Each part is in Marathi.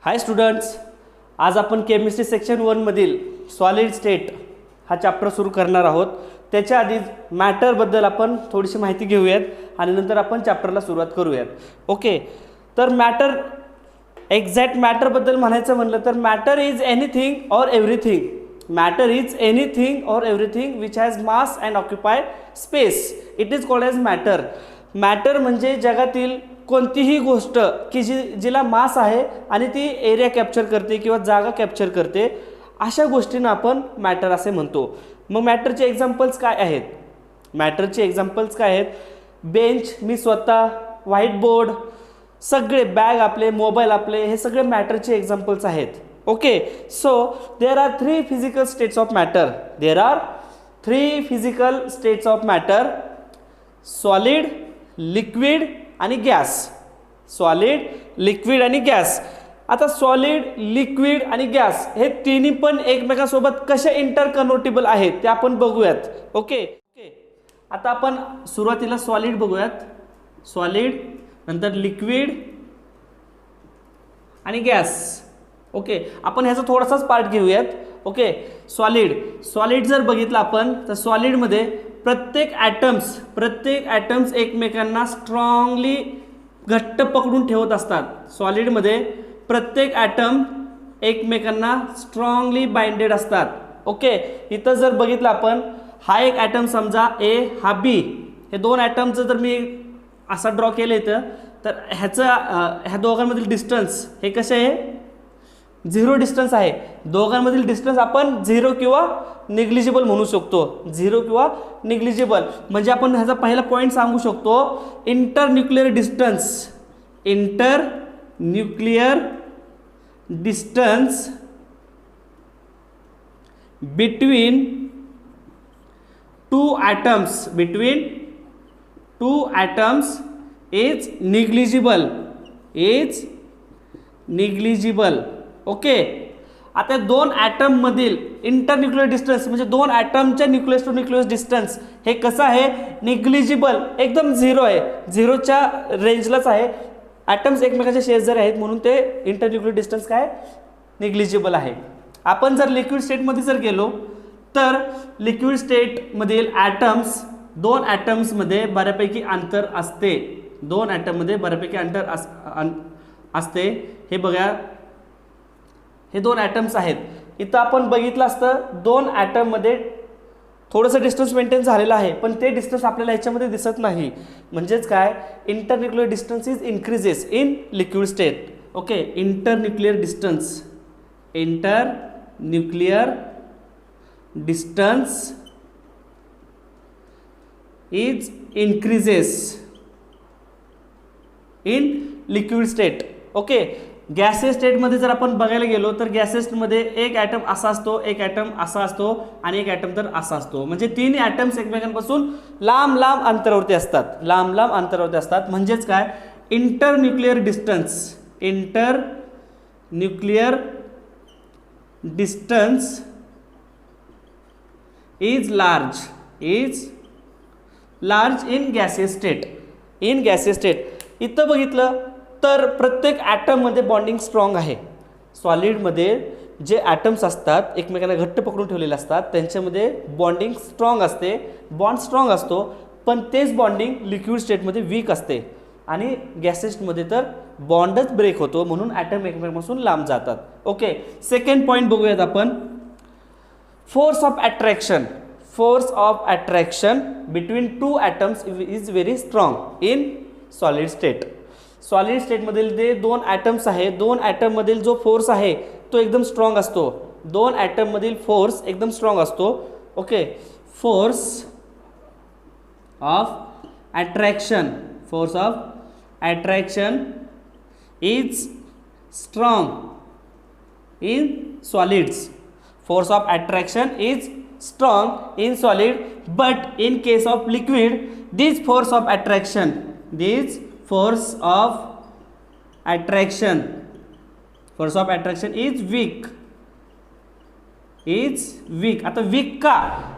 हाय स्टुडंट्स, आज आपण केमिस्ट्री सेक्शन 1 मधील सॉलिड स्टेट हा चॅप्टर सुरू करणार आहोत. त्याच्या आधी मॅटरबद्दल आपण थोडीशी माहिती घेऊयात आणि नंतर आपण चॅप्टरला सुरुवात करूयात. ओके, तर मॅटर एक्झॅक्ट मॅटरबद्दल म्हणायचं म्हणलं तर matter is anything or everything. Matter is anything or everything which has mass and occupy space. It is called as matter. Matter म्हणजे जगातील कोणतीही गोष्ट की जिला मास आहे आणि ती एरिया कॅप्चर करते किंवा जागा कॅप्चर करते, अशा गोष्टींना आपण मॅटर असे म्हणतो. मग मॅटरचे एक्झाम्पल्स काय आहेत? मॅटरचे एक्झाम्पल्स काय आहेत? बेंच, मी स्वतः, व्हाईट बोर्ड, सगळे बॅग आपले, मोबाईल आपले, हे सगळे मॅटरचे एक्झाम्पल्स आहेत. Okay, so there R 3 physical states of matter. There are 3 physical states of matter: solid, liquid आणि गॅस. सॉलिड, लिक्विड आणि गॅस. आता सॉलिड, लिक्विड आणि गॅस हे तिन्ही पण एकमेकांसोबत कसे इंटरकन्व्हर्टेबल आहेत ते आपण बघूयात. ओके, आता आपण सुरुवातीला सॉलिड बघूयात. सॉलिड, नंतर लिक्विड आणि गॅस. ओके, आपण ह्याचा थोडासाच पार्ट घेऊयात. ओके, सॉलिड जर बघितलं आपण तर सॉलिडमध्ये प्रत्येक ॲटम्स एकमेकांना स्ट्रॉंगली घट्ट पकडून ठेवत असतात. सॉलिडमध्ये प्रत्येक ॲटम एकमेकांना स्ट्रॉंगली बाइंडेड असतात. ओके, इथं जर बघितलं आपण, हा एक ॲटम समजा ए, हा बी, हे दोन ॲटमचं जर मी असा ड्रॉ केलं इथं, तर ह्या दोघांमधील डिस्टन्स हे कसे आहे? 0 डिस्टन्स आहे. दोघांमधील डिस्टन्स आपण 0 किंवा निग्लिजिबल म्हणू शकतो. 0 किंवा निग्लिजिबल म्हणजे आपण ह्याचा पहिला पॉईंट सांगू शकतो, internuclear distance between two atoms is negligible. Okay, आता दोन ॲटम मधील इंटरन्यूक्लिअर डिस्टन्स म्हणजे दोन ॲटमच्या न्यूक्लियस टू न्यूक्लियस डिस्टन्स हे कसं आहे? निग्लिजिबल, एकदम 0 आहे. 0च्या रेंजलाच आहे. ॲटम्स एकमेकांच्या शेजारी आहेत म्हणून ते इंटरन्यूक्लिअर डिस्टन्स काय? निग्लिजिबल आहे. आपण जर लिक्विड स्टेटमध्ये जर गेलो तर लिक्विड स्टेटमधील दोन ॲटम्समध्ये बऱ्यापैकी अंतर असते. असते. हे बघा, हे दोन ॲटम्स आहेत. इथं आपण बघितलं असतं 2 ॲटममध्ये थोडंसं डिस्टन्स मेंटेन झालेलं आहे, पण ते डिस्टन्स आपल्याला ह्याच्यामध्ये दिसत नाही. म्हणजेच काय? Internuclear distance is increases in liquid state. Okay, internuclear distance is increases in liquid state. Okay, gaseous स्टेटमध्ये जर आपण बघायला गेलो तर गॅसियसमध्ये एक ॲटम असा असतो, एक ॲटम असा असतो आणि एक ॲटम तर असा असतो. म्हणजे 3 ॲटम्स एकमेकांपासून लांब अंतरावरती असतात. म्हणजेच काय? Internuclear distance is large in gaseous state. इथं बघितलं तर प्रत्येक ॲटममध्ये बॉन्डिंग स्ट्रॉंग आहे. सॉलिडमध्ये जे ॲटम्स असतात एकमेकांना घट्ट पकडून ठेवलेले असतात त्यांच्यामध्ये बॉन्डिंग स्ट्रॉंग असते, बॉन्ड स्ट्रॉंग असतो. पण तेच बॉन्डिंग लिक्विड स्टेटमध्ये वीक असते आणि गॅसेसमध्ये तर बॉन्डच ब्रेक होतो, म्हणून ॲटम एकमेकांपासून लांब जातात. ओके, सेकंड पॉईंट बघूयात आपण. Force of attraction between 2 atoms is very strong in solid state. Solid स्टेटमधील जे 2 ॲटम्स आहे, 2 ॲटममधील जो फोर्स आहे तो एकदम स्ट्रॉंग असतो. 2 ॲटममधील फोर्स एकदम स्ट्रॉंग असतो. Okay, force of attraction is strong in solids. Force of attraction is strong in solid, but in case of liquid this force of attraction is weak. आता वीक का?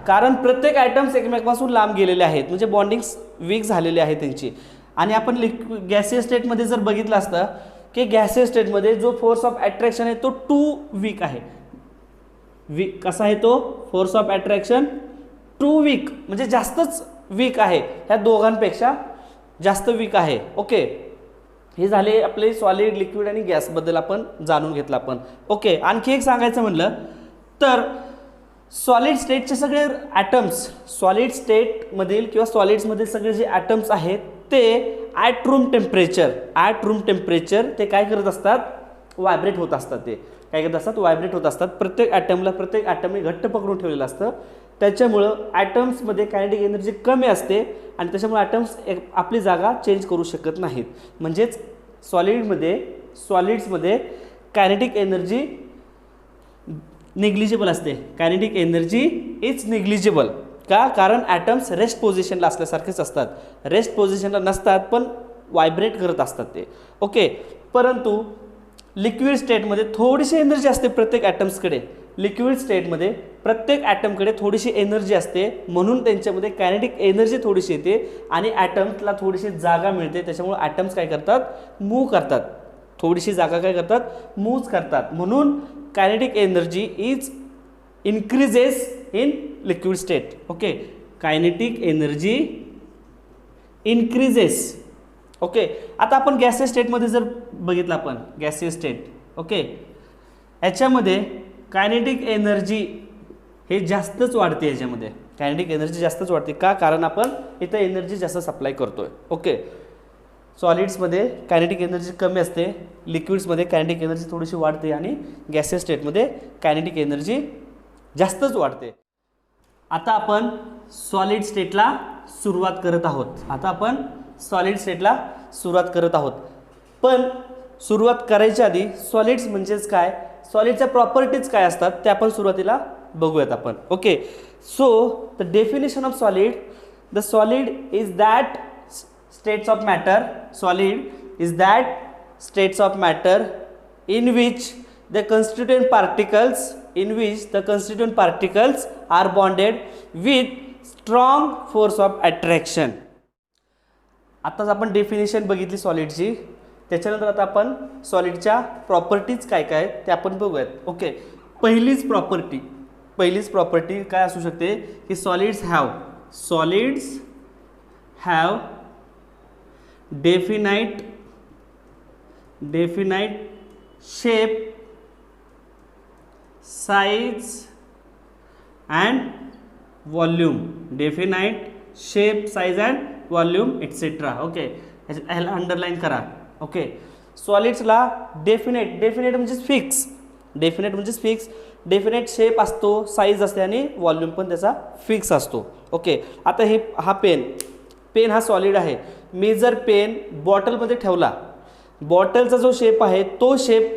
कारण प्रत्येक ॲटम्स एकमेकांपासून लांब गेलेले आहेत, म्हणजे बॉन्डिंग वीक झालेली आहे त्यांची. आणि आपण गॅसियस स्टेटमध्ये जर बघितलं असतं की गॅसियस स्टेटमध्ये जो फोर्स ऑफ अट्रॅक्शन आहे तो टू वीक आहे. कसा आहे तो force of attraction too weak म्हणजे जास्तच वीक आहे, ह्या दोघांपेक्षा जास्त वीक आहे. ओके, हे झाले आपले सॉलिड, लिक्विड आणि गॅसबद्दल आपण जाणून घेतलं आपण. ओके, आणखी एक सांगायचं म्हणलं तर सॉलिड स्टेटचे सगळे ॲटम्स, सॉलिड स्टेटमधील किंवा सॉलिड्समधील सगळे जे ॲटम्स आहेत ते ॲट रूम टेम्परेचर ते काय करत असतात, व्हायब्रेट होत असतात. ते काय करत असतात, व्हायब्रेट होत असतात. प्रत्येक ॲटमने घट्ट पकडून ठेवलेलं असतं. त्याच्यामुळं ॲटम्समध्ये कायनेटिक एनर्जी कमी असते आणि त्याच्यामुळे ॲटम्स आपली जागा चेंज करू शकत नाहीत. म्हणजेच सॉलिड्समध्ये कायनेटिक एनर्जी निग्लिजिबल असते. Kinetic energy is negligible. का? कारण ॲटम्स रेस्ट पोझिशनला असल्यासारखेच असतात. रेस्ट पोझिशनला नसतात पण व्हायब्रेट करत असतात ते. ओके, परंतु लिक्विड स्टेटमध्ये थोडीशी एनर्जी असते प्रत्येक ॲटम्सकडे. लिक्विड स्टेटमध्ये प्रत्येक ॲटमकडे थोडीशी एनर्जी असते, म्हणून त्यांच्यामध्ये कायनेटिक एनर्जी थोडीशी येते आणि ॲटम्सला थोडीशी जागा मिळते. त्याच्यामुळे ॲटम्स काय करतात, मूव्ह करतात. थोडीशी जागा काय करतात, मूव्ह करतात. म्हणून kinetic energy is increases in liquid state. Okay, kinetic energy increases. Okay, आता आपण गॅसियस स्टेटमध्ये जर बघितलं, आपण गॅसियस स्टेट, ओके, याच्यामध्ये कायनेटिक एनर्जी हे जास्तच वाढते. याच्यामध्ये कायनेटिक एनर्जी जास्तच वाढते. का? कारण आपण इथं एनर्जी जास्त सप्लाय करतोय. ओके, सॉलिड्समध्ये कायनेटिक एनर्जी कमी असते, लिक्विड्समध्ये कायनेटिक एनर्जी थोडीशी वाढते आणि गॅसियस स्टेटमध्ये कायनेटिक एनर्जी जास्तच वाढते. आता आपण सॉलिड स्टेटला सुरुवात करत आहोत. पण सुरुवात करायच्या आधी सॉलिड्स म्हणजेच काय, सॉलिडच्या प्रॉपर्टीज काय असतात ते आपण सुरुवातीला बघूयात आपण. Okay, so the definition of solid, the solid is that states of matter, solid is that states of matter in which the constituent particles are bonded with strong force of attraction. आताच आपण डेफिनेशन बघितली सॉलिडची, त्याच्यानंतर आता आपण सॉलिडच्या प्रॉपर्टीज काय काय आहेत ते आपण बघूयात. ओके, पहिलीच प्रॉपर्टी काय असू शकते की solids have definite shape, size and volume. Definite shape, size and volume etc. Okay, ह्याला अंडरलाईन करा. ओके, सॉलिड्सला डेफिनेट म्हणजेच फिक्स, डेफिनेट शेप असतो, साईज असते आणि व्हॉल्यूम पण त्याचा फिक्स असतो. ओके, आता हा पेन हा सॉलिड आहे. मी जर पेन बॉटलमध्ये ठेवला, बॉटलचा जो शेप आहे तो शेप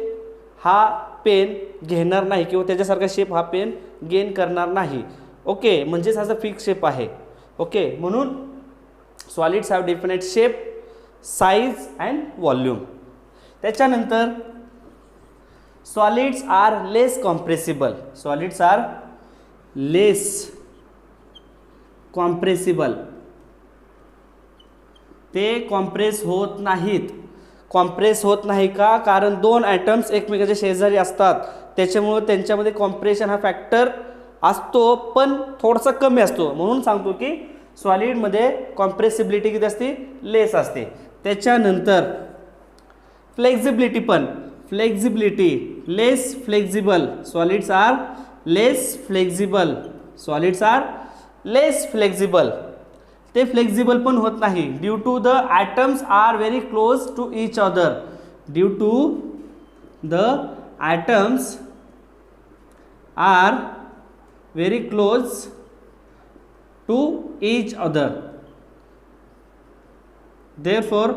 हा पेन घेणार नाही किंवा त्याच्यासारखा शेप हा पेन गेन करणार नाही. ओके, म्हणजेच हा फिक्स शेप आहे. ओके, म्हणून solids have definite shape, size and volume. त्याच्यानंतर सॉलिड्स आर लेस कॉम्प्रेसिबल. ते कॉम्प्रेस होत नाही का? कारण दोन ॲटम्स एकमेकाच्या शेजारी असतात, त्याच्यामुळे त्यांच्यामध्ये कॉम्प्रेशन हा फॅक्टर असतो पण थोडासा कमी असतो. म्हणून सांगतो की सॉलिडमध्ये कॉम्प्रेसिबिलिटी किती असते, लेस असते. त्याच्यानंतर flexibility less flexible. Solids are less flexible. ते फ्लेक्झिबल पण होत नाही due to the atoms are very close to each other. Therefore,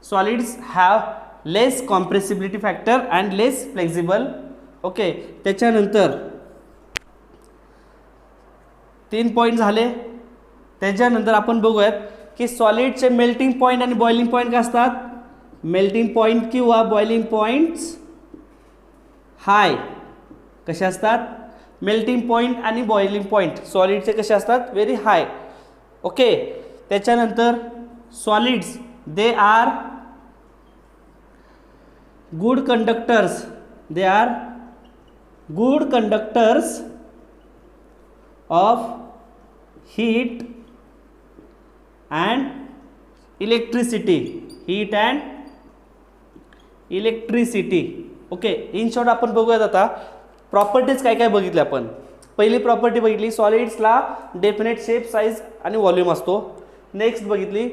solids have less compressibility factor and less flexible. Okay, त्याच्यानंतर 3 पॉईंट झाले. त्याच्यानंतर आपण बघूयात की सॉलिडचे मेल्टिंग पॉईंट आणि बॉइलिंग पॉईंट काय असतात. मेल्टिंग पॉईंट किंवा बॉइलिंग पॉईंट्स हाय कसे असतात, मेल्टिंग पॉईंट आणि बॉइलिंग पॉईंट सॉलिडचे कसे असतात, व्हेरी हाय. ओके, त्याच्यानंतर solids they R good conductors, they are good conductors of heat and electricity, heat and electricity. Okay, in short आपण बघूयात आता प्रॉपर्टीज काय काय बघितले आपण. पहिली प्रॉपर्टी बघितली, सॉलिड्सला डेफिनेट शेप, साईज आणि व्हॉल्यूम असतो. नेक्स्ट बघितली,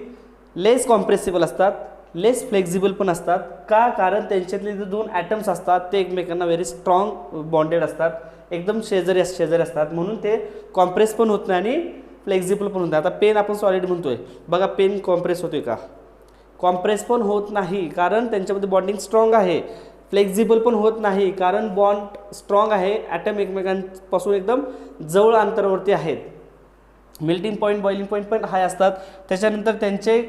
लेस कॉम्प्रेसिबल असतात, लेस फ्लेक्झिबल पण असतात. का? कारण त्यांच्यातले जे दोन ॲटम्स असतात ते एकमेकांना व्हेरी स्ट्रॉंग बॉन्डेड असतात, एकदम शेजारी असतात, म्हणून ते कॉम्प्रेस पण होत नाही आणि फ्लेक्झिबल पण होत नाही. आता पेन आपण सॉलिड म्हणतोय, बघा पेन कॉम्प्रेस होतोय का? कॉम्प्रेस पण होत नाही, कारण त्यांच्यामध्ये बॉन्डिंग स्ट्रॉंग आहे. फ्लेक्झिबल पण होत नाही, कारण बॉन्ड स्ट्रॉंग आहे, ॲटम एकमेकांपासून एकदम जवळ अंतरावरती आहेत. मेल्टिंग पॉईंट, बॉइलिंग पॉईंट पण हाय असतात. त्याच्यानंतर त्यांचे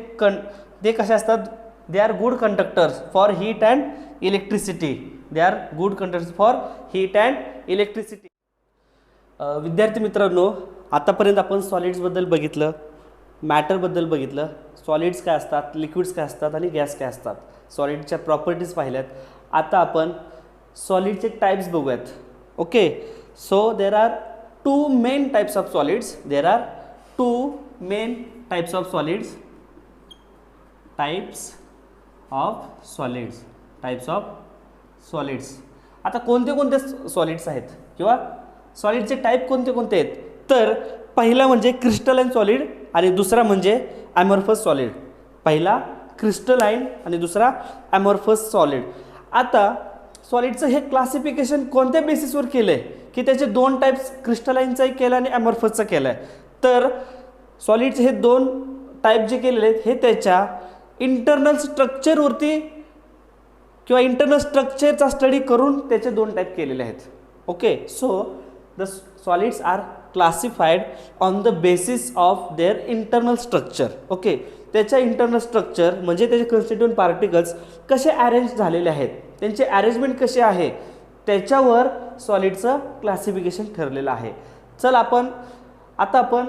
ते कसे असतात? They are good conductors for heat and electricity. They are good conductors for heat and electricity. विद्यार्थी मित्रांनो, आतापर्यंत आपण सॉलिड्सबद्दल बघितलं, मॅटरबद्दल बघितलं, सॉलिड्स काय असतात, लिक्विड्स काय असतात आणि गॅस काय असतात, सॉलिडच्या प्रॉपर्टीज पाहिल्यात. आता आपण सॉलिडचे टाइप्स बघूयात. Okay, so there are two main types of solids. There are two main types of solids. Types of solids, types of solids. आता कोणते कोणते सॉलिड्स आहेत किंवा सॉलिडचे टाईप कोणते कोणते आहेत? तर पहिला म्हणजे क्रिस्टलाइन सॉलिड आणि दुसरा म्हणजे ॲमॉर्फस सॉलिड. पहिला क्रिस्टलाइन आणि दुसरा ॲमॉर्फस सॉलिड. आता सॉलिडचं हे क्लासिफिकेशन कोणत्या बेसिसवर केलं आहे की त्याचे दोन टाईप्स, क्रिस्टलाइनचाही केला आणि ॲमॉर्फसचा केला आहे. तर सॉलिडचे हे दोन टाईप जे केलेले आहेत हे त्याच्या इंटरनल स्ट्रक्चरवरती किंवा इंटरनल स्ट्रक्चरचा स्टडी करून त्याचे दोन टाईप केलेले आहेत. Okay, so the solids are classified on the basis of their internal structure. Okay, त्याच्या इंटरनल स्ट्रक्चर म्हणजे त्याचे कन्स्टिट्यूएंट पार्टिकल्स कसे अरेंज झालेले आहेत, त्यांचे अरेंजमेंट कसे आहे, त्याच्यावर सॉलिडचं क्लासिफिकेशन ठरलेलं आहे. चल आता आपण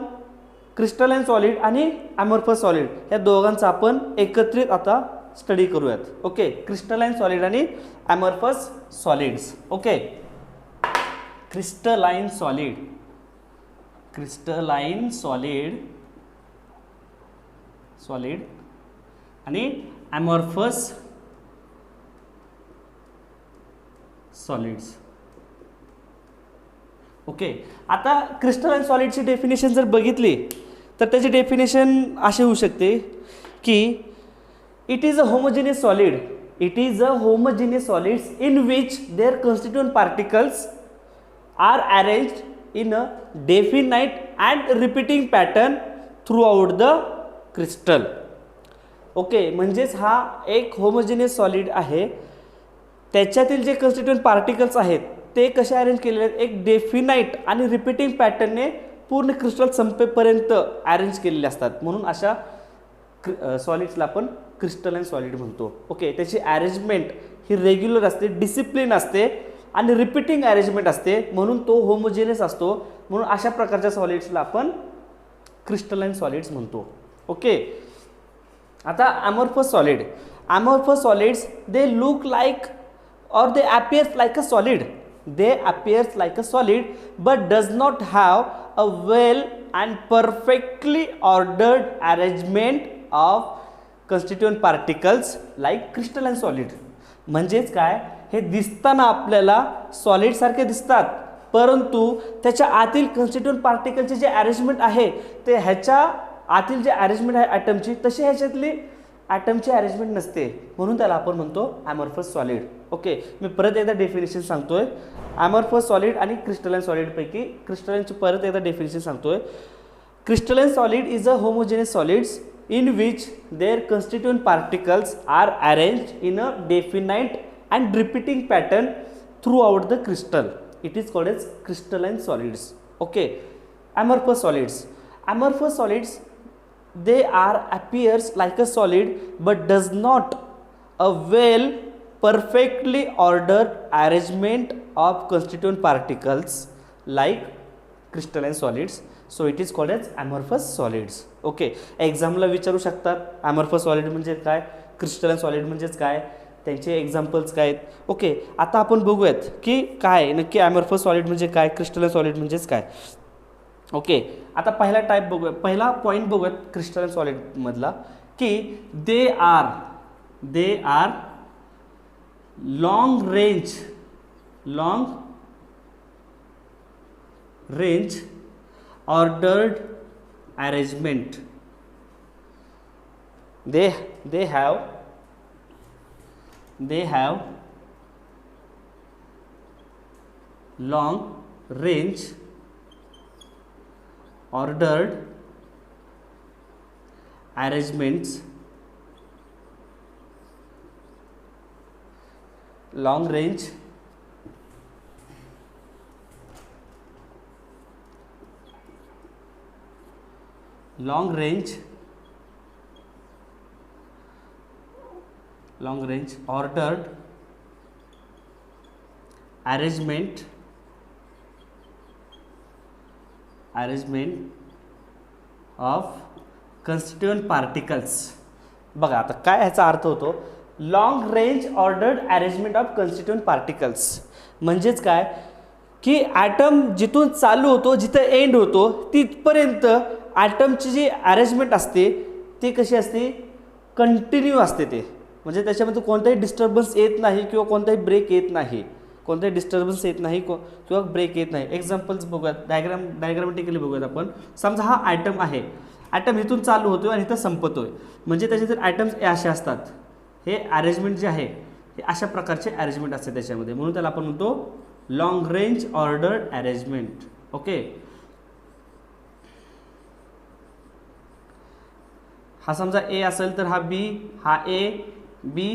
क्रिस्टलाइन सॉलिड आणि ॲमॉर्फस सॉलिड या दोघांचा आपण एकत्रित आता स्टडी करूयात. ओके, क्रिस्टलाइन सॉलिड आणि amorphous solids. Okay, crystalline solid, crystalline solid आणि ॲमॉर्फस सॉलिड्स. ओके, आता क्रिस्टलाइन सॉलिडची डेफिनेशन जर बघितली तर त्याची डेफिनेशन अशी होऊ शकते की it is a homogeneous solid, it is a homogeneous solids in which their constituent particles are arranged in a definite and repeating pattern throughout the crystal. Okay, म्हणजेच हा एक होमोजेनियस सॉलिड आहे, त्याच्यातील जे कॉन्स्टिट्यूएंट पार्टिकल्स आहेत ते कसे अरेंज केलेले आहेत, एक डेफिनाइट आणि रिपीटिंग पॅटर्नने पूर्ण क्रिस्टल संपेपर्यंत अरेंज केलेले असतात, म्हणून अशा सॉलिड्सला आपण क्रिस्टलाइन सॉलिड म्हणतो. ओके, त्याची अरेंजमेंट ही रेग्युलर असते, डिसिप्लिन असते आणि रिपीटिंग अरेंजमेंट असते, म्हणून तो होमोजेनियस असतो, म्हणून अशा प्रकारच्या सॉलिड्सला आपण क्रिस्टलाइन सॉलिड्स म्हणतो. ओके, आता amorphous solid. Amorphous solids they look like or they appears like a solid, they appears like a solid but does not have a well and perfectly ordered arrangement of constituent particles like crystalline solid. म्हणजेच काय, हे दिसताना आपल्याला सॉलिड सारखे दिसतात, परंतु त्याच्या आतील कन्स्टिट्यूएंट पार्टिकलचे जे अरेंजमेंट आहे ते ह्याच्या आतील जे अरेंजमेंट आहे ॲटमची तशी ह्याच्यातली ॲटमची अरेंजमेंट नसते, म्हणून त्याला आपण म्हणतो ॲमॉर्फस सॉलिड. ओके, मी परत एकदा डेफिनेशन सांगतोय. ॲमॉर्फस सॉलिड आणि क्रिस्टलाइन सॉलिडपैकी क्रिस्टलाइनची परत एकदा डेफिनेशन सांगतोय. Crystalline solid is a homogeneous solids in which their constituent particles are arranged in a definite and repeating pattern throughout the crystal. It is called as crystalline solids. Okay, amorphous solids. Amorphous solids, they are appears like a solid but does not a well perfectly ordered arrangement of constituent particles like crystalline solids. So it is called as amorphous solids. Okay, एक्झामला विचारू शकतात amorphous solid म्हणजे काय, क्रिस्टलाइन सॉलिड म्हणजेच काय. त्यांचे एक्झाम्पल्स काय आहेत. ओके, आता आपण बघूयात की काय नक्की ॲमॉर्फस सॉलिड म्हणजे काय, क्रिस्टलाइन सॉलिड म्हणजेच काय. ओके, आता पहिला टाईप बघूया, पहिला पॉईंट बघूयात क्रिस्टलाइन सॉलिडमधला की they are long range ordered arrangement. They have long range ordered arrangements. Long range ordered arrangement of constituent particles. बघा आता काय ह्याचा अर्थ होतो, long range ordered arrangement of constituent particles म्हणजेच काय की ॲटम जिथून चालू होतो जिथं एंड होतो तिथपर्यंत ॲटमची जी अरेंजमेंट असते ती कशी असते, कंटिन्यू असते. ते म्हणजे त्याच्यामध्ये कोणताही डिस्टर्बन्स येत नाही किंवा कोणताही ब्रेक येत नाही, किंवा ब्रेक येत नाही. एक्झाम्पल्स बघूयात, डायग्रामॅटिकली बघूयात आपण. समजा हा ॲटम आहे, ॲटम इथून चालू होतोय आणि इथं संपतोय, म्हणजे त्याचे ॲटम्स असे असतात. हे अरेंजमेंट जे आहे हे अशा प्रकारचे अरेंजमेंट असते त्याच्यामध्ये, म्हणून त्याला आपण म्हणतो long range ordered arrangement. Okay, हा समजा ए असेल तर हा बी, हा ए बी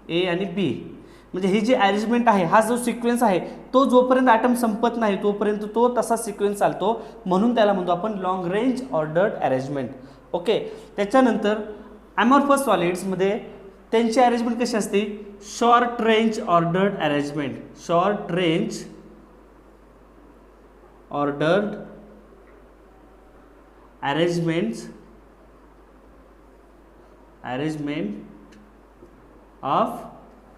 ए आणि बी, म्हणजे ही जी अरेंजमेंट आहे, हा जो सिक्वेन्स आहे तो जोपर्यंत ॲटम संपत नाही तोपर्यंत तो तसा सिक्वेन्स चालतो, म्हणून त्याला म्हणतो आपण long range ordered arrangement. Okay, त्याच्यानंतर ॲमॉर्फस सॉलिड्समध्ये त्यांची अरेंजमेंट कशी असते, short range ordered arrangement. Short range ordered arrangement of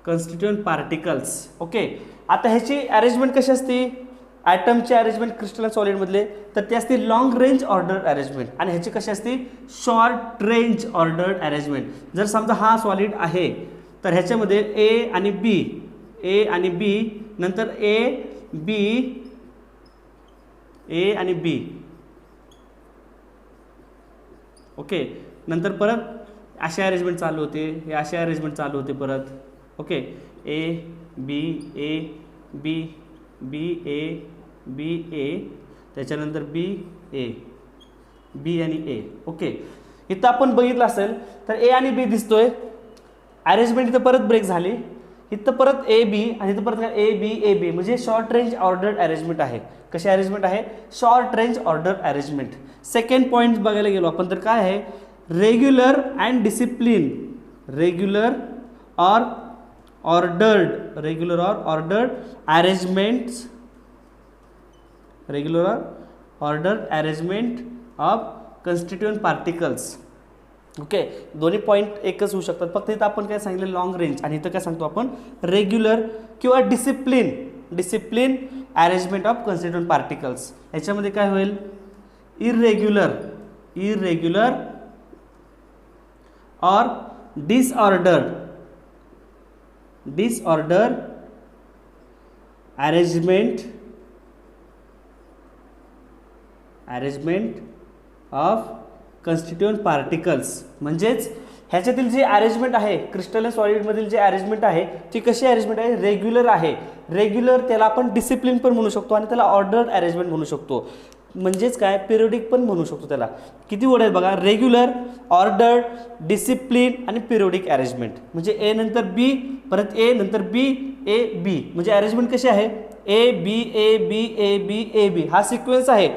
constituent particles. Okay, आता ह्याची अरेंजमेंट कशी असते, ॲटमची अरेंजमेंट क्रिस्टलाइन सॉलिडमधले तर ते असते लॉंग रेंज ऑर्डर्ड अरेंजमेंट, आणि ह्याची कशी असते शॉर्ट रेंज ऑर्डर्ड अरेंजमेंट. जर समजा हा सॉलिड आहे तर ह्याच्यामध्ये ए आणि बी, नंतर ए आणि बी. ओके, नंतर परत अशी अरेंजमेंट चालू होते, हे अशी अरेंजमेंट चालू होते परत. ओके, ए बी ए, त्याच्यानंतर बी आणि ए. ओके, इथं आपण बघितलं असेल तर ए आणि बी दिसतोय, अरेंजमेंट इथं परत ब्रेक झाली, इथं परत ए बी आणि इथं परत ए बी, म्हणजे शॉर्ट रेंज ऑर्डर्ड अरेंजमेंट आहे. कशी अरेंजमेंट आहे, short range order arrangement. Second point बघायला गेलो आपण तर काय आहे, regular and discipline. Regular or ordered arrangement of constituent particles. Okay, दोन्ही पॉईंट एकच होऊ शकतात, फक्त इथं आपण काय सांगितलं लॉंग रेंज, आणि इथं काय सांगतो आपण रेग्युलर किंवा discipline arrangement of constituent particles. ह्याच्यामध्ये काय होईल, इरेग्युलर और disorder arrangement of constituent particles. म्हणजेच ह्याच्यातील जी अरेंजमेंट आहे क्रिस्टलाइन सॉलिडमधील जी अरेंजमेंट आहे ती कशी अरेंजमेंट आहे, रेग्युलर आहे. रेग्युलर त्याला आपण डिसिप्लिन पण म्हणू शकतो आणि त्याला ऑर्डर्ड अरेंजमेंट म्हणू शकतो, म्हणजेच काय पिरियडिक पण म्हणू शकतो त्याला. किती वर्ड आहेत बघा, रेग्युलर, ऑर्डर्ड, डिसिप्लिन आणि पिरियडिक अरेंजमेंट. म्हणजे ए नंतर बी, परत ए नंतर बी, ए बी, म्हणजे अरेंजमेंट कशी आहे ए बी बी, हा सिक्वेन्स आहे,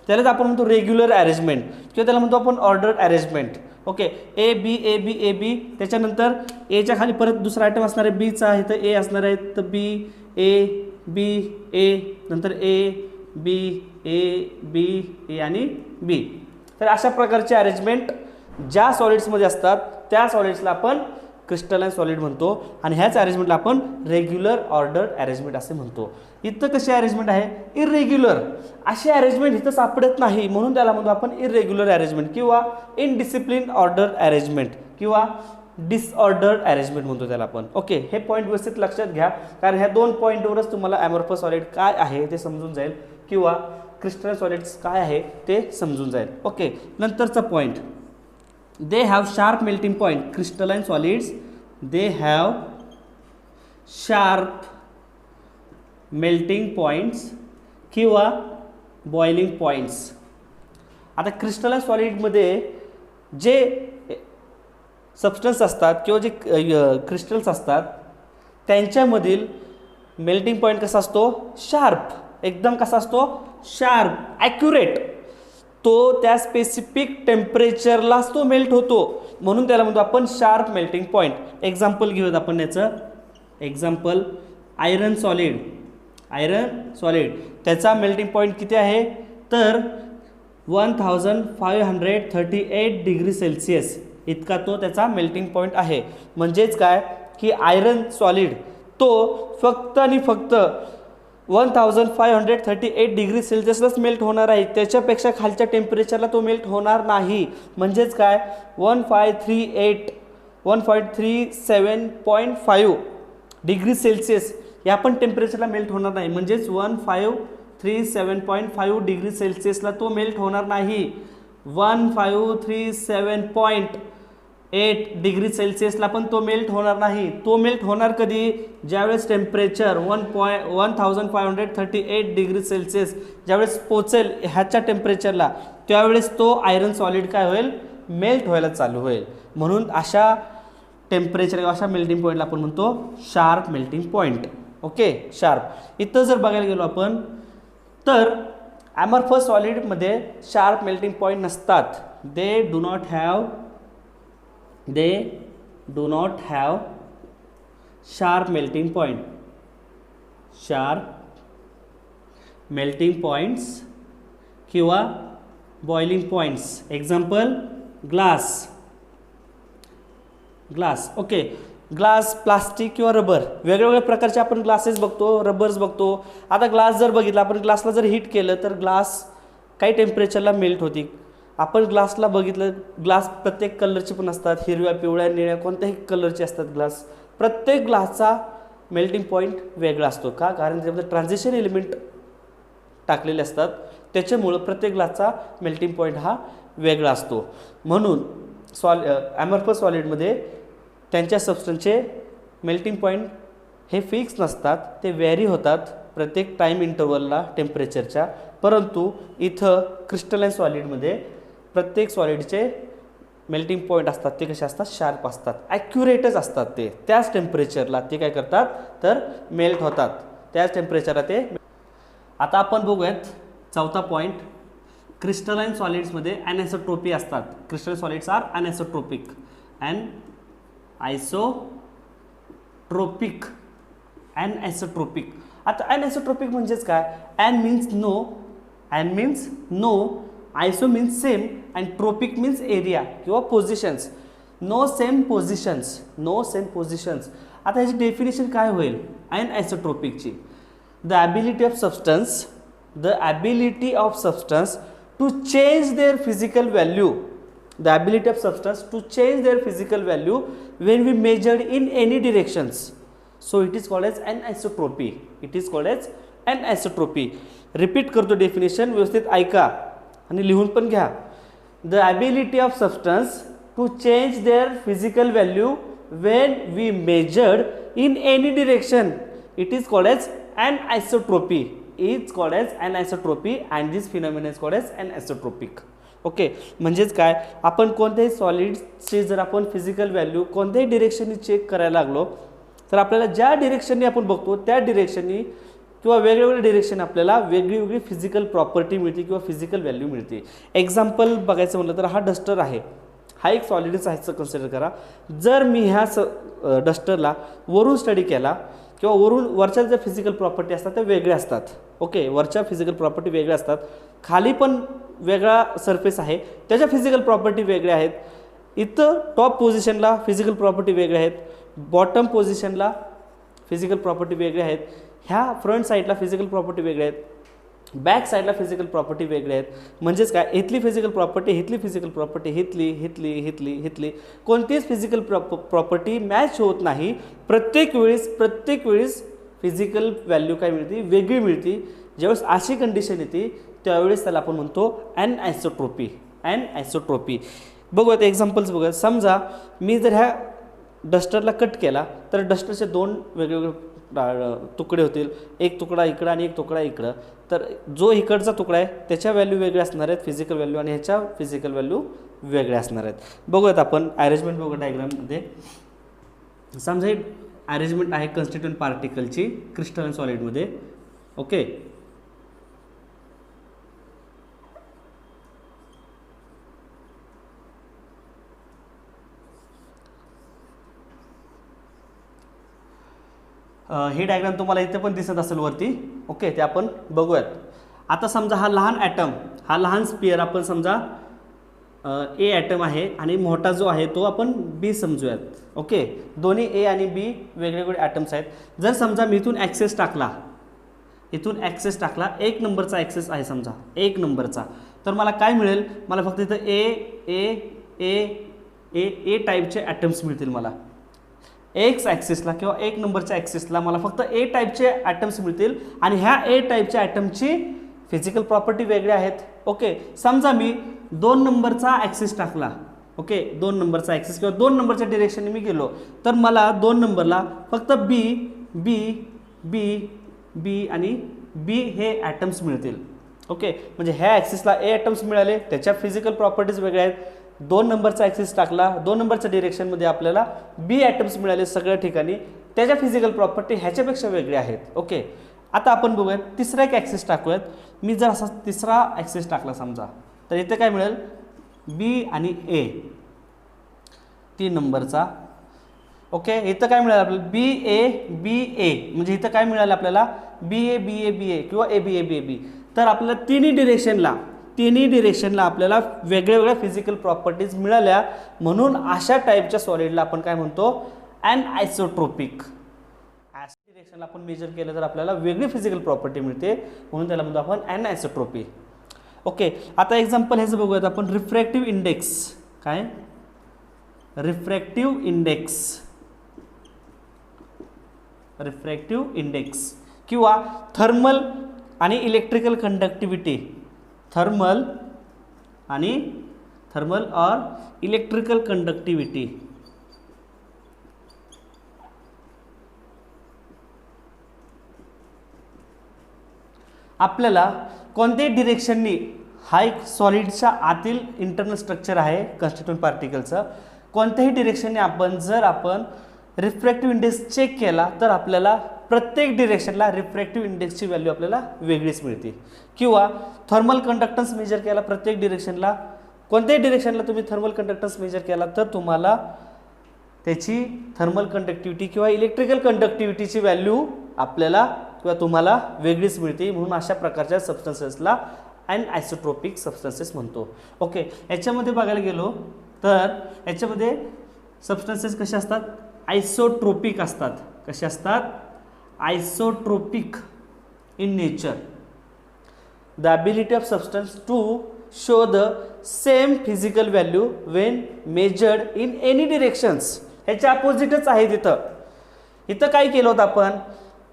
त्यालाच आपण म्हणतो रेग्युलर अरेंजमेंट किंवा त्याला म्हणतो आपण ordered arrangement. Okay, A B, त्याच्यानंतर एच्या खाली परत दुसरा आयटम असणार आहे बीचा, इथं ए असणार आहे, तर बी नंतर ए बी आणि बी. तर अशा प्रकारचे अरेंजमेंट ज्या सॉलिड्समध्ये असतात त्या सॉलिड्सला आपण क्रिस्टलाइन सॉलिड म्हणतो आणि ह्याच अरेंजमेंटला आपण रेग्युलर ऑर्डर अरेंजमेंट असे म्हणतो. इथं कशी अरेंजमेंट आहे, इरेग्युलर. अशी अरेंजमेंट इथं सापडत नाही म्हणून त्याला म्हणतो आपण इरेग्युलर अरेंजमेंट किंवा इनडिसिप्लिन ऑर्डर अरेंजमेंट किंवा डिसऑर्डर्ड अरेंजमेंट म्हणतो त्याला आपण. ओके, हे पॉईंट व्यवस्थित लक्षात घ्या, कारण ह्या 2 पॉईंटवरच तुम्हाला ॲमॉर्फस सॉलिड काय आहे ते समजून जाईल किंवा क्रिस्टलाइन सॉलिड्स काय आहे ते समजून जाईल. ओके, नंतरचा point, they have sharp melting point. Crystalline solids they have sharp melting points किंवा बॉइलिंग पॉईंट्स. आता क्रिस्टलाइन सॉलिडमध्ये जे सबस्टन्स असतात किंवा जे क्रिस्टल्स असतात त्यांच्यामधील मेल्टिंग पॉईंट कसा असतो, शार्प, एकदम कसा असतो, शार्प, ॲक्युरेट. तो त्या स्पेसिफिक टेम्परेचरलाच तो मेल्ट होतो म्हणून त्याला म्हणतो आपण शार्प मेल्टिंग पॉईंट. एक्झाम्पल घेऊयात आपण याचं. Example, iron solid. Iron solid त्याचा मेल्टिंग पॉईंट किती आहे तर 1538 डिग्री सेल्सिअस इतका तो त्याचा मेल्टिंग पॉईंट आहे. म्हणजेच काय की आयरन सॉलिड तो फक्त आणि फक्त 1538 डिग्री सेल्सिअसलाच मेल्ट होणार आहे, त्याच्यापेक्षा खालच्या टेम्परेचरला तो मेल्ट होणार नाही. म्हणजेच काय 1537.5 डिग्री सेल्सिअस या पण टेम्परेचरला मेल्ट होणार नाही. म्हणजेच 1537.5 डिग्री सेल्सिअसला तो मेल्ट होणार नाही. 1537.8 डिग्री सेल्सिअसला पण तो मेल्ट होणार नाही. तो मेल्ट होणार कधी, ज्यावेळेस टेम्परेचर 1538 डिग्री सेल्सिअस ज्यावेळेस पोचेल ह्याच्या टेम्परेचरला, त्यावेळेस तो आयरन सॉलिड काय होईल, मेल्ट व्हायला चालू होईल. म्हणून अशा टेम्परेचर किंवा अशा मेल्टिंग पॉईंटला आपण म्हणतो sharp melting point. Okay, sharp. इथं जर बघायला गेलो आपण तर ॲमॉर्फस सॉलिडमध्ये शार्प मेल्टिंग पॉईंट नसतात. They do not have sharp melting point. Sharp melting points किंवा boiling points. Example, glass. Okay, glass, plastic किंवा रबर, वेगवेगळ्या प्रकारचे आपण ग्लासेस बघतो, रबर्स बघतो. आता ग्लास जर बघितला आपण, ग्लासला जर हीट केलं तर ग्लास काही टेम्परेचरला मेल्ट होती. आपण ग्लासला बघितलं, ग्लास प्रत्येक कलरचे पण असतात, हिरव्या, पिवळ्या, निळ्या, कोणत्याही कलरचे असतात ग्लास. प्रत्येक ग्लासचा मेल्टिंग पॉईंट वेगळा असतो. का, कारण त्यामध्ये ट्रान्झिशन एलिमेंट टाकलेले असतात, त्याच्यामुळं प्रत्येक ग्लासचा मेल्टिंग पॉईंट हा वेगळा असतो. म्हणून ॲमॉर्फस सॉलिडमध्ये त्यांच्या सबस्टन्सचे मेल्टिंग पॉईंट हे फिक्स नसतात, ते व्हॅरी होतात प्रत्येक टाईम इंटरवलला टेम्परेचरच्या. परंतु इथं क्रिस्टलाइन सॉलिडमध्ये प्रत्येक सॉलिडचे मेल्टिंग पॉईंट असतात ते कसे असतात, शार्प असतात, ॲक्युरेटच असतात. ते त्याच टेम्परेचरला ते काय करतात तर मेल्ट होतात, त्याच टेम्परेचरला ते. आता आपण बघूयात चौथा पॉईंट. क्रिस्टलाइन सॉलिड्समध्ये ॲनआयसोट्रोपी असतात. Crystalline solids are anisotropic. Anisotropic. आता ॲनआयसोट्रोपिक म्हणजेच काय, an means no, iso means same and tropic means area किंवा पोझिशन्स. No same positions. आता ह्याची डेफिनेशन काय होईल ॲनआयसोट्रोपिकची, the ability of substance to change their physical value. The ability of substance to change their physical value when we measured in any directions. So it is called as anisotropy. Repeat करतो डेफिनेशन, व्यवस्थित ऐका आणि लिहून पण घ्या. The ability of substance to change their physical value when we measured in any direction. It is called as anisotropy. And this phenomenon is called as anisotropic. Okay, म्हणजेच काय, आपण कोणत्याही सॉलिड्सची जर आपण फिजिकल व्हॅल्यू कोणत्याही डिरेक्शननी चेक करायला लागलो तर आपल्याला ज्या डिरेक्शननी आपण बघतो त्या डिरेक्शननी किंवा वेगवेगळ्या डिरेक्शन आपल्याला वेगळी फिजिकल प्रॉपर्टी मिळते किंवा फिजिकल व्हॅल्यू मिळते. एक्झाम्पल बघायचं म्हटलं तर हा डस्टर आहे, हा एक सॉलिडच आहे असं कन्सिडर करा. जर मी ह्या डस्टरला वरून स्टडी केला किंवा वरच्या ज्या फिजिकल प्रॉपर्टी असतात त्या वेगळ्या असतात. ओके, वरच्या फिजिकल प्रॉपर्टी वेगळ्या असतात, खाली पण वेगळा सरफेस आहे त्याच्या फिजिकल प्रॉपर्टी वेगळ्या आहेत. इथं टॉप पोझिशनला फिजिकल प्रॉपर्टी वेगळे आहेत, बॉटम पोझिशनला फिजिकल प्रॉपर्टी वेगळे आहेत, ह्या फ्रंट साईडला फिजिकल प्रॉपर्टी वेगळे आहेत, बॅक साईडला फिजिकल प्रॉपर्टी वेगळे आहेत. म्हणजेच काय, इथली फिजिकल प्रॉपर्टी, इथली फिजिकल प्रॉपर्टी, हिथली कोणतीच फिजिकल प्रॉपर्टी मॅच होत नाही. प्रत्येक वेळेस फिजिकल व्हॅल्यू काय मिळते, वेगळी मिळते. ज्यावेळेस अशी कंडिशन येते त्यावेळेस त्याला आपण म्हणतो ॲनआयसोट्रॉपी. बघूयात एक्झाम्पल्स बघूयात. समजा मी जर ह्या डस्टरला कट केला तर डस्टरचे दोन वेगवेगळे तुकडे होतील, एक तुकडा इकडं आणि एक तुकडा इकडं. तर जो इकडचा तुकडा आहे त्याच्या व्हॅल्यू वेगळे असणार आहेत फिजिकल व्हॅल्यू, आणि ह्याच्या फिजिकल व्हॅल्यू वेगळे असणार आहेत. बघूयात आपण अरेंजमेंट बघूया डायग्राममध्ये. समजा ही अरेंजमेंट आहे कन्स्टिट्यूएंट पार्टिकलची क्रिस्टलाइन सॉलिडमध्ये. ओके, ही डायग्राम तुम्हाला इथे पण दिसत असेल वरती. ओके, ते आपण बघूयात. आता समजा हा लहान ॲटम, हा लहान स्पियर आपण समजा ए ॲटम आहे आणि मोठा जो आहे तो आपण बी समजूयात. ओके, दोन्ही ए आणि बी वेगवेगळे ॲटम्स आहेत. जर समजा मी इथून ॲक्सेस टाकला, एक नंबरचा ॲक्सेस आहे समजा, एक नंबरचा, तर मला काय मिळेल, मला फक्त इथं ए ए ए ए ए टाईपचे ॲटम्स मिळतील. मला एक्स ॲक्सिसला किंवा एक नंबरच्या ॲक्सिसला मला फक्त ए टाईपचे ॲटम्स मिळतील, आणि ह्या ए टाईपच्या ॲटमची फिजिकल प्रॉपर्टी वेगळ्या आहेत. ओके, समजा मी 2 नंबरचा ॲक्सिस टाकला. ओके, 2 नंबरचा ॲक्सिस किंवा 2 नंबरच्या डिरेक्शनने मी गेलो तर मला 2 नंबरला फक्त बी बी बी बी आणि बी हे ॲटम्स मिळतील. ओके, म्हणजे ह्या ॲक्सिसला ए ॲटम्स मिळाले, त्याच्या फिजिकल प्रॉपर्टीज वेगळ्या आहेत. 2 नंबरचा ॲक्सिस टाकला, 2 नंबरच्या डिरेक्शनमध्ये आपल्याला बी ॲटम्स मिळाले सगळ्या ठिकाणी, त्याच्या फिजिकल प्रॉपर्टी ह्याच्यापेक्षा वेगळ्या आहेत. ओके, आता आपण बघूयात तिसरा एक ॲक्सिस टाकूयात. मी जर असा तिसरा ॲक्सिस टाकला समजा, तर इथे काय मिळेल, बी आणि ए 3 नंबरचा. ओके, इथं काय मिळालं आपल्याला, बी ए, म्हणजे इथं काय मिळालं आपल्याला, बी ए किंवा ए बी. तर आपल्याला तिन्ही डिरेक्शनला आपल्याला वेगळ्या फिजिकल प्रॉपर्टीज मिळाल्या. म्हणून अशा टाईपच्या सॉलिडला आपण काय म्हणतो, ॲनआयसोट्रॉपिक. डिरेक्शनला आपण मेजर केलं तर आपल्याला वेगळी फिजिकल प्रॉपर्टी मिळते, म्हणून त्याला म्हणतो आपण ॲनआयसोट्रॉपी. ओके, आता एक्झाम्पल ह्याचं बघूयात आपण. रिफ्रॅक्टिव्ह इंडेक्स, काय रिफ्रॅक्टिव्ह इंडेक्स किंवा थर्मल आणि इलेक्ट्रिकल कंडक्टिव्हिटी, थर्मल और इलेक्ट्रिकल कंडक्टिव्हिटी. आपल्याला कोणत्याही डिरेक्शननी, हा एक सॉलिडच्या आतील इंटरनल स्ट्रक्चर आहे कन्स्टिट्यूएंट पार्टिकलचं, कोणत्याही डिरेक्शनने आपण जर आपण रिफ्रॅक्टिव्ह इंडेक्स चेक केला तर आपल्याला प्रत्येक डिरेक्शनला रिफ्रॅक्टिव्ह इंडेक्सची व्हॅल्यू आपल्याला वेगळीच मिळते. किंवा थर्मल कंडक्टन्स मेजर केला प्रत्येक डिरेक्शनला, कोणत्याही डिरेक्शनला तुम्ही थर्मल कंडक्टन्स मेजर केला तर तुम्हाला त्याची थर्मल कंडक्टिव्हिटी किंवा इलेक्ट्रिकल कंडक्टिव्हिटीची व्हॅल्यू आपल्याला किंवा तुम्हाला वेगळीच मिळते. म्हणून अशा प्रकारच्या सबस्टन्सेसला ॲनआयसोट्रॉपिक सबस्टन्सेस म्हणतो. ओके, याच्यामध्ये बघायला गेलो तर याच्यामध्ये सबस्टन्सेस कसे असतात, आयसोट्रोपिक असतात. कसे असतात, isotropic in nature. The ability of substance to show the same physical value when measured in any directions. ह्याच्या अपोजिटच आहे. इथं काय केलं होतं आपण,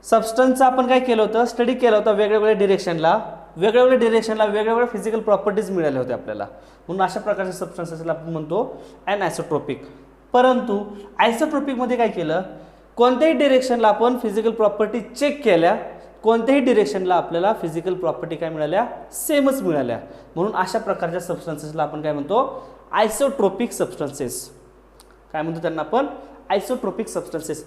सबस्टन्सचं आपण काय केलं होतं, स्टडी केलं होतं. वेगवेगळ्या डिरेक्शनला वेगवेगळ्या फिजिकल प्रॉपर्टीज मिळाल्या होत्या आपल्याला. म्हणून अशा प्रकारच्या सबस्टन्सेसला आपण म्हणतो ॲनआयसोट्रॉपिक. परंतु आयसोट्रॉपिकमध्ये काय केलं, कोणत्याही डिरेक्शनला आपण फिजिकल प्रॉपर्टी चेक केल्या, कोणत्याही डिरेक्शनला आपल्याला फिजिकल प्रॉपर्टी काय मिळाल्या, सेमच मिळाल्या. म्हणून अशा प्रकारच्या सबस्टन्सेसला आपण काय म्हणतो, आयसोट्रॉपिक सबस्टन्सेस. काय म्हणतो त्यांना आपण, आयसोट्रॉपिक सबस्टन्सेस.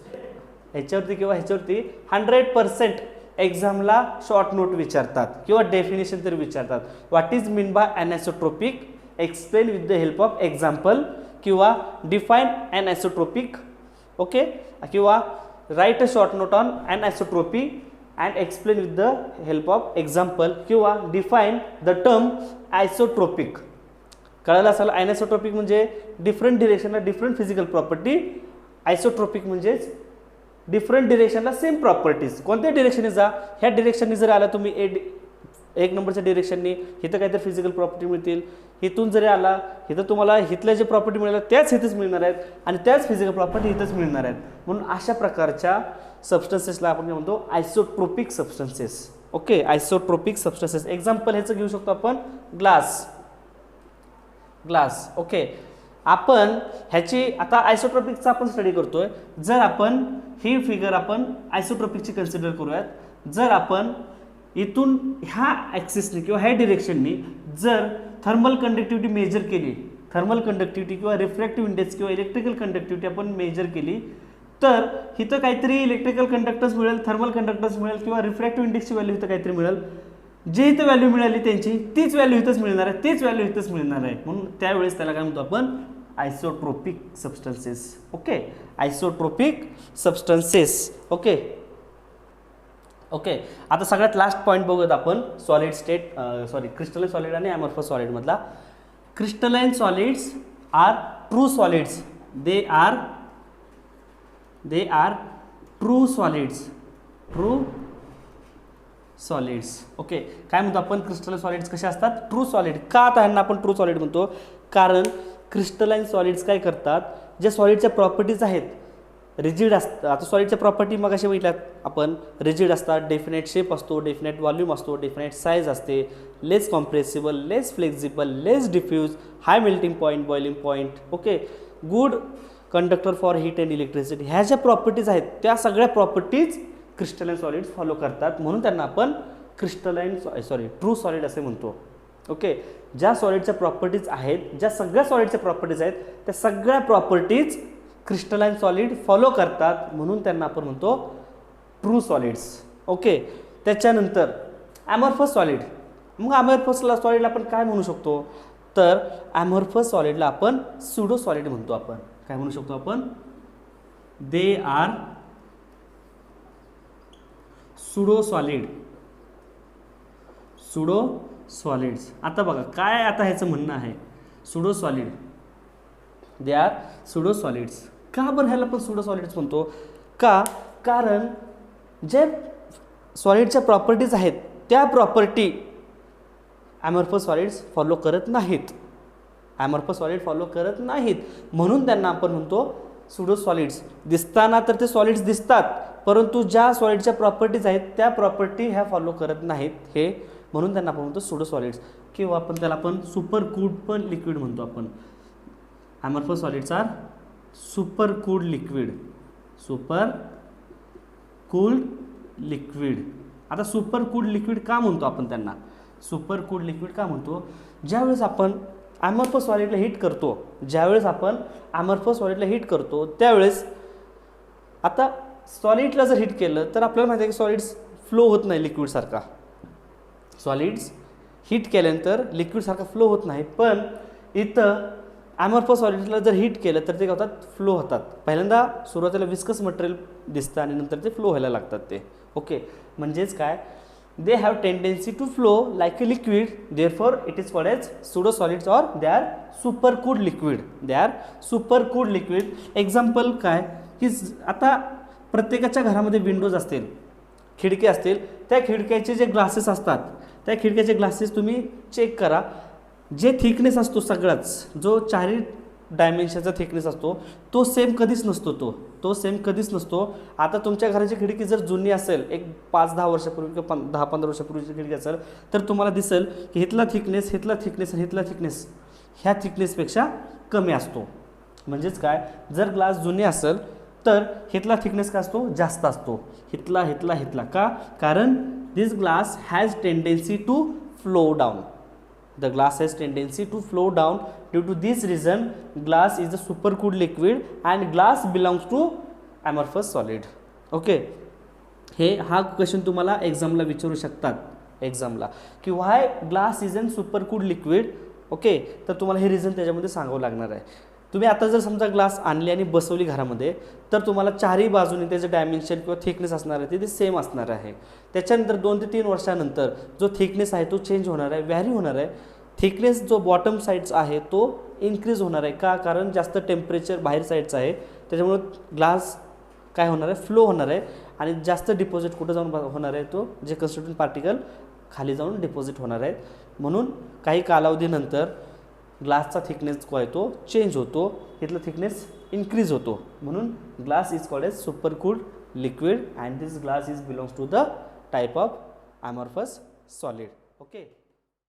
ह्याच्यावरती 100% एक्झामला शॉर्ट नोट विचारतात किंवा डेफिनेशन तरी विचारतात. What is mean by anisotropic, explain with the help of example, किंवा डिफाईन ॲनआयसोट्रॉपिक. ओके, किंवा write a short note on anisotropy and explain with the help of example, किंवा डिफाईन द टर्म आयसोट्रॉपिक. कळालं असेल. आयसोट्रॉपिक म्हणजे डिफरंट डिरेक्शनला डिफरंट फिजिकल प्रॉपर्टी, आयसोट्रॉपिक म्हणजेच डिफरंट डिरेक्शनला सेम प्रॉपर्टीज. कोणत्या डिरेक्शनने जा, ह्या डिरेक्शनने जर आला तुम्ही एक नंबरच्या डिरेक्शननी, इथं काहीतरी फिजिकल प्रॉपर्टी मिळतील. इथून जरी आला इथं तुम्हाला इथल्या जे प्रॉपर्टी मिळाल्या त्याच इथेच मिळणार आहेत आणि त्याच फिजिकल प्रॉपर्टी इथंच मिळणार आहेत. म्हणून अशा प्रकारच्या सबस्टन्सेसला आपण काय म्हणतो, isotropic substances. Okay, isotropic substances. Example ह्याचं घेऊ शकतो आपण, ग्लास. ओके, आपण ह्याची आता आयसोट्रोपिकचा आपण स्टडी करतोय. जर आपण ही फिगर आपण आयसोट्रोपिकची कन्सिडर करूयात. जर आपण इथून ह्या ॲक्सिसने किंवा ह्या डिरेक्शननी जर थर्मल कंडक्टिव्हिटी मेजर केली, थर्मल कंडक्टिव्हिटी किंवा रिफ्रॅक्टिव्ह इंडेक्स किंवा इलेक्ट्रिकल कंडक्टिव्हिटी आपण मेजर केली, तर इथं काहीतरी इलेक्ट्रिकल कंडक्टन्स मिळेल, थर्मल कंडक्टन्स मिळेल किंवा रिफ्रॅक्टिव्ह इंडेक्सची व्हॅल्यू इथं काहीतरी मिळेल. जे इथं व्हॅल्यू मिळाली त्यांची तीच व्हॅल्यू इथंच मिळणार आहे, तीच व्हॅल्यू इथंच मिळणार आहे. म्हणून त्यावेळेस त्याला काय म्हणतो आपण, isotropic substances. Okay, isotropic substances. Okay, आता सगळ्यात लास्ट पॉईंट बघूयात आपण, सॉलिड स्टेट क्रिस्टलाइन सॉलिड आणि अमॉर्फस सॉलिड मधला. Crystalline solids are true solids. They are true solids. Okay, काय म्हणतो आपण, क्रिस्टलाइन सॉलिड्स कसे असतात, ट्रू सॉलिड. का आता ह्यांना आपण ट्रू सॉलिड म्हणतो, कारण क्रिस्टलाइन सॉलिड्स काय करतात, जे सॉलिडच्या प्रॉपर्टीज आहेत रिजिड असतात. आता सॉलिडच्या प्रॉपर्टी मग अशा म्हटल्यात आपण, रिजिड असतात, डेफिनेट शेप असतो, डेफिनेट व्हॉल्यूम असतो, डेफिनेट साईज असते, less compressible, less flexible, less diffuse, high melting point, boiling point. Okay, good conductor for heat and electricity. ह्या ज्या प्रॉपर्टीज आहेत त्या सगळ्या प्रॉपर्टीज क्रिस्टलाइन सॉलिड्स फॉलो करतात. म्हणून त्यांना आपण ट्रू सॉलिड असे म्हणतो. ओके, ज्या सॉलिडच्या प्रॉपर्टीज आहेत, ज्या सगळ्या सॉलिडच्या प्रॉपर्टीज आहेत त्या सगळ्या प्रॉपर्टीज क्रिस्टलाइन सॉलिड फॉलो करतात, म्हणून त्यांना आपण म्हणतो ट्रू सॉलिड्स. ओके, त्याच्यानंतर अमॉर्फस सॉलिड. मग अमॉर्फस सॉलिडला आपण काय म्हणू शकतो, तर अमॉर्फस सॉलिडला आपण सुडो सॉलिड म्हणतो. आपण काय म्हणू शकतो, आपण दे आर सुडो सॉलिड्स. आता बघा काय आता ह्याचं म्हणणं आहे, pseudo solid, they are pseudo solids. का बरं ह्याला पण सुडो सॉलिड्स म्हणतो, का, कारण जे सॉलिडच्या प्रॉपर्टीज आहेत त्या प्रॉपर्टी अमॉर्फस सॉलिड्स फॉलो करत नाहीत. म्हणून त्यांना आपण म्हणतो सुडो सॉलिड्स. दिसताना तर ते सॉलिड्स दिसतात, परंतु ज्या सॉलिडच्या प्रॉपर्टीज आहेत त्या प्रॉपर्टी ह्या फॉलो करत नाहीत, हे म्हणून त्यांना आपण म्हणतो सुडो सॉलिड्स. किंवा आपण त्याला आपण सुपर कूल्ड पण लिक्विड म्हणतो. आपण amorphous solids are super cooled liquid. आता सुपर कूल्ड लिक्विड का म्हणतो आपण त्यांना, सुपर कूल्ड लिक्विड का म्हणतो, ज्यावेळेस आपण अमॉर्फस सॉलिडला हीट करतो, त्यावेळेस आता सॉलिडला जर हीट केलं तर आपल्याला माहिती आहे की सॉलिड्स फ्लो होत नाही लिक्विडसारखा. सॉलिड्स हीट केल्यानंतर लिक्विडसारखा फ्लो होत नाही, पण इथं अमॉर्फस सॉलिड्सला जर हीट केलं तर ते काय होतात, फ्लो होतात. पहिल्यांदा सुरुवातीला विस्कस मटेरियल दिसतं आणि नंतर ते फ्लो व्हायला लागतात ते. ओके, म्हणजेच काय, they have tendency to flow like a liquid, therefore it is called as pseudo solids और they are super cooled liquid. Example काय की आता प्रत्येकाच्या घरामध्ये विंडोज असतील, खिडकी असतील, त्या खिडक्याचे जे ग्लासेस असतात त्या खिडक्याचे ग्लासेस तुम्ही चेक करा. जे थिकनेस असतो सगळाच, जो 4 डायमेन्शनचा थिकनेस असतो तो सेम कधीच नसतो. आता तुमच्या घराची खिडकी जर जुनी असेल, एक 5-10 वर्षापूर्वी किंवा 10-15 वर्षापूर्वीची खिडकी असेल, तर तुम्हाला दिसेल की इथला थिकनेस आणि इथला थिकनेस ह्या थिकनेसपेक्षा कमी असतो. म्हणजेच काय, जर ग्लास जुने असेल तर इथला थिकनेस काय असतो, जास्त असतो. इथला का, कारण this glass has tendency to flow down. The glass has tendency to flow down. Due to this reason, glass is a super cooled liquid and glass belongs to amorphous solid. Okay, हा क्वेश्चन तुम्हाला एक्झामला विचारू शकतात, की why glass is an super cooled liquid. Okay, तर तुम्हाला हे रिझन त्याच्यामध्ये सांगावं लागणार आहे. तुम्ही आता जर समजा ग्लास आणली आणि बसवली घरामध्ये, तर तुम्हाला 4ही बाजूने त्याचं डायमेन्शन किंवा थिकनेस असणार आहे ते सेम असणार आहे. त्याच्यानंतर 2 ते 3 वर्षानंतर जो थिकनेस आहे तो चेंज होणार आहे, व्हॅरी होणार आहे. थिकनेस जो बॉटम साईडचा आहे तो इन्क्रीज होणार आहे का, कारण जास्त टेम्परेचर बाहेर साईडचं आहे, त्याच्यामुळं ग्लास काय होणार आहे, फ्लो होणार आहे आणि जास्त डिपॉझिट कुठं जाऊन होणार आहे, तो जे कन्स्टिट्यूएंट पार्टिकल खाली जाऊन डिपॉझिट होणार आहेत. म्हणून काही कालावधीनंतर ग्लासचा थिकनेस जो आहे तो चेंज होतो, इथलं थिकनेस इन्क्रीज होतो. म्हणून glass is called as super cooled liquid and this glass is belongs to the type of amorphous solid. Okay.